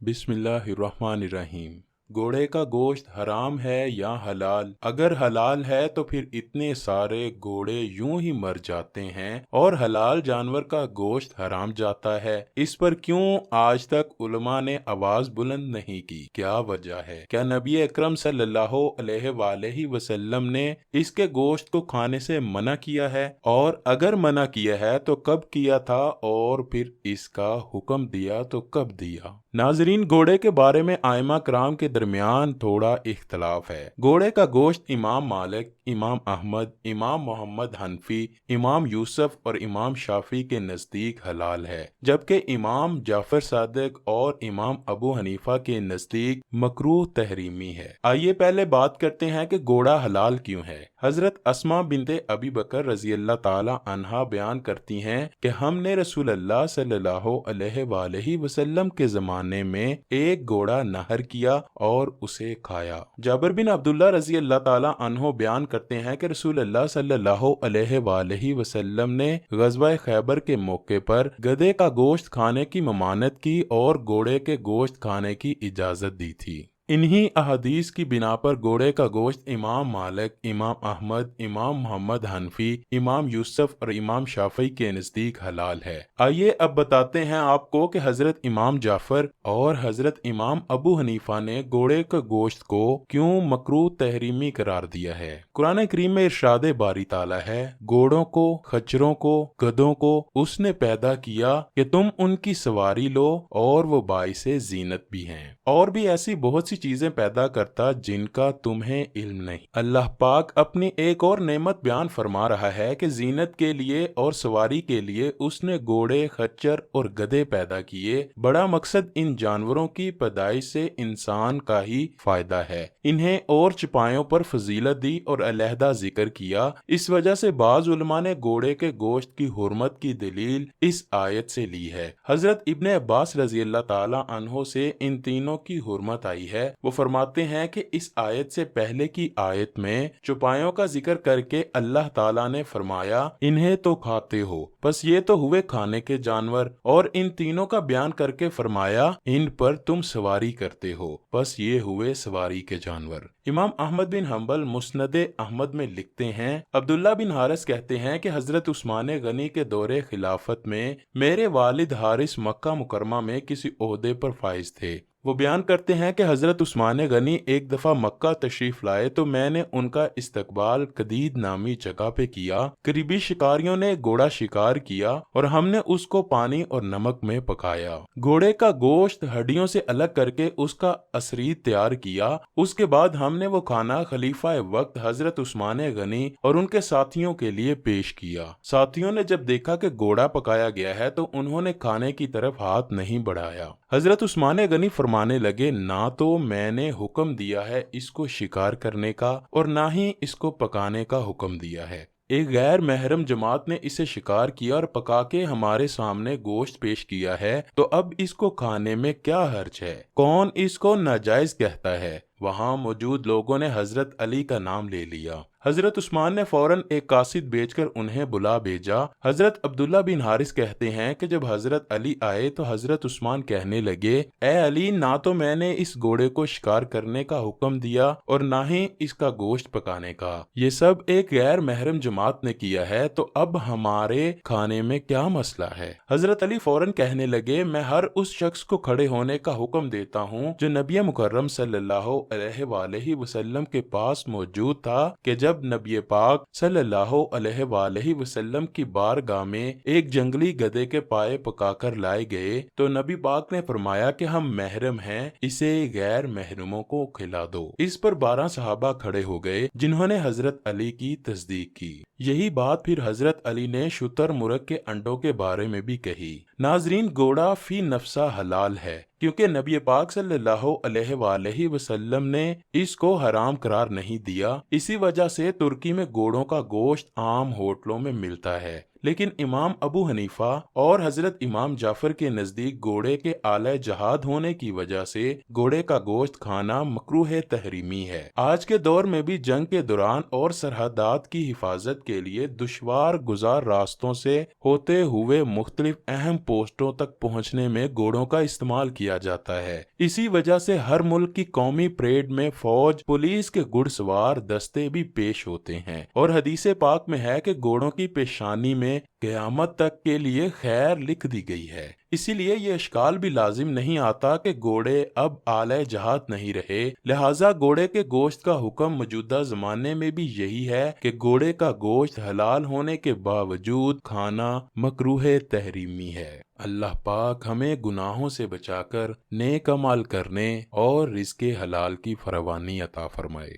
बिस्मिल्लाहिर्रहमानिर्रहीम। घोड़े का गोश्त हराम है या हलाल? अगर हलाल है तो फिर इतने सारे घोड़े यूं ही मर जाते हैं और हलाल जानवर का गोश्त हराम जाता है। इस पर क्यों आज तक उलमा ने आवाज बुलंद नहीं की? क्या वजह है? क्या नबी अकरम सल्लल्लाहु अलैहि वसल्लम ने इसके गोश्त को खाने से मना किया है? और अगर मना किया है तो कब किया था और फिर इसका हुक्म दिया तो कब दिया? नाजरीन, घोड़े के बारे में आइमा कराम के दरमियान थोड़ा इख्तलाफ है। घोड़े का गोश्त इमाम मालिक, इमाम अहमद, इमाम मोहम्मद हनफी, इमाम यूसुफ और इमाम शाफी के नज़दीक हलाल है, जबकि इमाम जाफर सादिक और इमाम अबू हनीफा के नज़दीक मकरूह तहरीमी है। आइए पहले बात करते हैं कि घोड़ा हलाल क्यों है। हजरत अस्मा बिनते अबी बकर रजी अल्लाह ताला अन्हा बयान करती हैं कि हमने रसूल अल्लाह सल्लल्लाहु अलैहि वसल्लम के ज़माने में एक घोड़ा नहर किया और उसे खाया। जाबिर बिन अब्दुल्ला रजी अल्लाह ताला अन्हो बयान करते हैं कि रसूल अल्लाह सल्लल्लाहु अलैहि वसल्लम ने ग़ज़वा खैबर के मौके पर गधे का गोश्त खाने की ममानत की और घोड़े के गोश्त खाने की इजाज़त दी थी। इन्हीं अहदीस की बिना पर घोड़े का गोश्त इमाम मालिक, इमाम अहमद, इमाम मोहम्मद हनफी, इमाम यूसुफ और इमाम शाफी के नज़दीक हलाल है। आइए अब बताते हैं आपको कि हजरत इमाम जाफर और हजरत इमाम अबू हनीफा ने घोड़े के गोश्त को क्यों मकरूह तहरीमी करार दिया है। कुरान करीम में इरशाद बारी ताला है, घोड़ों को, खच्चरों को, गधों को उसने पैदा किया कि तुम उनकी सवारी लो और वो बाइसे जीनत भी हैं। और भी ऐसी बहुत सी चीजें पैदा करता जिनका तुम्हें इल्म नहीं। अल्लाह पाक अपनी एक और नेमत बयान फरमा रहा है कि जीनत के लिए और सवारी के लिए उसने घोड़े, खच्चर और गधे पैदा किए। बड़ा मकसद इन जानवरों की पैदाइश से इंसान का ही फायदा है। इन्हें और चपायों पर फजीलत दी और अलहदा जिक्र किया। इस वजह से बाज उलमा ने घोड़े के गोश्त की हुर्मत की दलील इस आयत से ली है। हजरत इब्ने अब्बास रजी अल्लाह ताला अन्हो से इन तीनों की हुर्मत आई है। वो फरमाते हैं कि इस आयत से पहले की आयत में चौपायों का जिक्र करके अल्लाह ताला ने फरमाया, इन्हें तो खाते हो, बस ये तो हुए खाने के जानवर, और इन तीनों का बयान करके फरमाया, इन पर तुम सवारी करते हो, बस ये हुए सवारी के जानवर। इमाम अहमद बिन हंबल मुस्नदे अहमद में लिखते हैं, अब्दुल्ला बिन हारिस कहते हैं कि हजरत उस्मान गनी के दौरे खिलाफत में मेरे वालिद हारिस मक्का मुकरमा में किसी ओहदे पर फाइज थे। वो बयान करते हैं कि हजरत उस्मान गनी एक दफा मक्का तशरीफ लाए तो मैंने उनका इस्तकबाल कदीद नामी जगह पे किया। करीबी शिकारियों ने घोड़ा शिकार किया और हमने उसको पानी और नमक में पकाया। घोड़े का गोश्त हड्डियों से अलग करके उसका असरीद तैयार किया। उसके बाद हमने वो खाना खलीफा वक्त हजरत उस्मान गनी और उनके साथियों के लिए पेश किया। साथियों ने जब देखा कि घोड़ा पकाया गया है तो उन्होंने खाने की तरफ हाथ नहीं बढ़ाया। हजरत उस्मान गनी फरमाने लगे, ना तो मैंने हुक्म दिया है इसको शिकार करने का और ना ही इसको पकाने का हुक्म दिया है। एक गैर महरम जमात ने इसे शिकार किया और पका के हमारे सामने गोश्त पेश किया है, तो अब इसको खाने में क्या हर्ज है? कौन इसको नाजायज कहता है? वहां मौजूद लोगों ने हजरत अली का नाम ले लिया। हजरत उस्मान ने फौरन एक कासिद भेजकर उन्हें बुला भेजा। हजरत अब्दुल्ला बिन हारिस कहते हैं कि जब हजरत अली आए तो हजरत उस्मान कहने लगे, ए अली, ना तो मैंने इस घोड़े को शिकार करने का हुक्म दिया और ना ही इसका गोश्त पकाने का। ये सब एक गैर महरम जमात ने किया है, तो अब हमारे खाने में क्या मसला है? हजरत अली फौरन कहने लगे, मैं हर उस शख्स को खड़े होने का हुक्म देता हूँ जो नबी मुकर्रम सल्लल्लाहु अलैहि वसल्लम के पास मौजूद था कि जब नबी पाक सल्लल्लाहु अलैहि वसल्लम की बारगाह में एक जंगली गधे के पाए पकाकर लाए गए तो नबी पाक ने फरमाया कि हम महरम हैं, इसे गैर महरमों को खिला दो। इस पर 12 सहाबा खड़े हो गए जिन्होंने हजरत अली की तस्दीक की। यही बात फिर हजरत अली ने शुतर मुर्ग के अंडों के बारे में भी कही। नाजरीन, घोड़ा फी नफ्सा हलाल है क्योंकि नबी पाक सल्लल्लाहु अलैहि वसल्लम ने इसको हराम करार नहीं दिया। इसी वजह से तुर्की में घोड़ों का गोश्त आम होटलों में मिलता है, لیکن امام ابو حنیفہ اور حضرت امام جعفر کے نزدیک گھوڑے کے آلہ جہاد ہونے کی وجہ سے گھوڑے کا گوشت کھانا مکروہ تحریمی ہے۔ آج کے دور میں بھی جنگ کے دوران اور سرحدات کی حفاظت کے لیے دشوار گزار راستوں سے ہوتے ہوئے مختلف اہم پوسٹوں تک پہنچنے میں گھوڑوں کا استعمال کیا جاتا ہے۔ اسی وجہ سے ہر ملک کی قومی پریڈ میں فوج، پولیس کے گھڑ سوار دستے بھی پیش ہوتے ہیں، اور حدیث پاک میں ہے کہ گھوڑوں کی پیشانی میں قیامت تک کے لیے خیر لکھ دی گئی ہے۔ اسی لیے یہ اشکال بھی لازم نہیں آتا کہ گھوڑے اب آلہ جہاد نہیں رہے، لہٰذا گھوڑے کے گوشت کا حکم موجودہ زمانے میں بھی یہی ہے کہ گھوڑے کا گوشت حلال ہونے کے باوجود کھانا مکروہ تحریمی ہے۔ اللہ پاک ہمیں گناہوں سے بچا کر نیک عمل کرنے اور رزق حلال کی فراوانی عطا فرمائے۔